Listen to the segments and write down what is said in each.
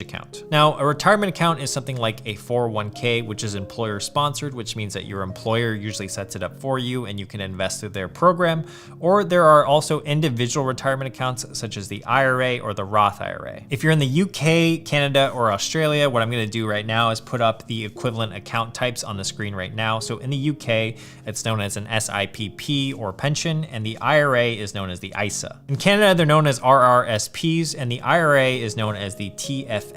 account. Now, a retirement account is something like a 401k, which is employer sponsored, which means that your employer usually sets it up for you and you can invest through their program. Or there are also individual retirement accounts such as the IRA or the Roth IRA. If you're in the UK, Canada, or Australia, what I'm going to do right now is put up the equivalent account types on the screen right now. So in the UK, it's known as an SIPP or pension, and the IRA is known as the ISA. In Canada, they're known as RRSPs, and the IRA is known as the TFSA.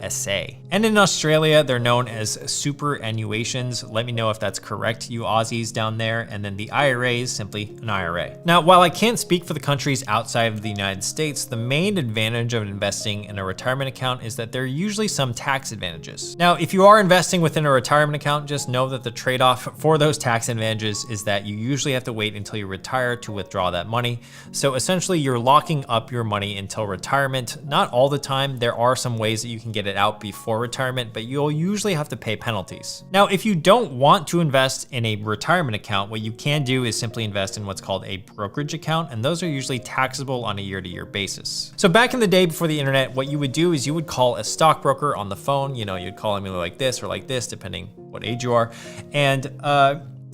And in Australia, they're known as superannuations. Let me know if that's correct, you Aussies down there. And then the IRA is simply an IRA. Now, while I can't speak for the countries outside of the United States, the main advantage of investing in a retirement account is that there are usually some tax advantages. Now, if you are investing within a retirement account, just know that the trade-off for those tax advantages is that you usually have to wait until you retire to withdraw that money. So essentially, you're locking up your money until retirement. Not all the time. There are some ways that you can get it out before retirement, but you'll usually have to pay penalties. Now, if you don't want to invest in a retirement account, what you can do is simply invest in what's called a brokerage account, and those are usually taxable on a year-to-year basis. So back in the day before the internet, what you would do is you would call a stockbroker on the phone. You know, you'd call him either like this or like this, depending what age you are. And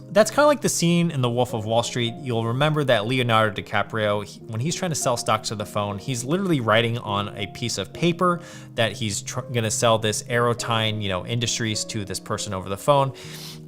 that's kind of like the scene in The Wolf of Wall Street. You'll remember that Leonardo DiCaprio, when he's trying to sell stocks to the phone, he's literally writing on a piece of paper that he's gonna sell this Aerotine, Industries to this person over the phone.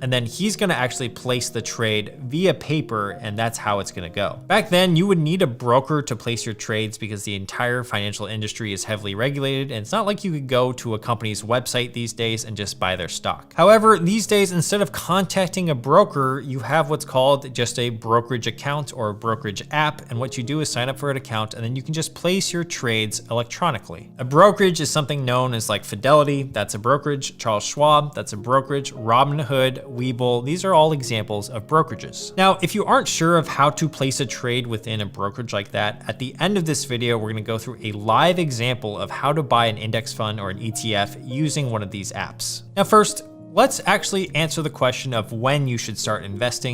And then he's gonna actually place the trade via paper, and that's how it's gonna go. Back then, you would need a broker to place your trades because the entire financial industry is heavily regulated, and it's not like you could go to a company's website these days and just buy their stock. However, these days, instead of contacting a broker, you have what's called just a brokerage account or a brokerage app, and what you do is sign up for an account, and then you can just place your trades electronically. A brokerage is something known as like Fidelity, that's a brokerage. Charles Schwab, that's a brokerage. Robinhood, Webull, these are all examples of brokerages. Now, if you aren't sure of how to place a trade within a brokerage like that, at the end of this video, we're gonna go through a live example of how to buy an index fund or an ETF using one of these apps. Now, first, let's actually answer the question of when you should start investing.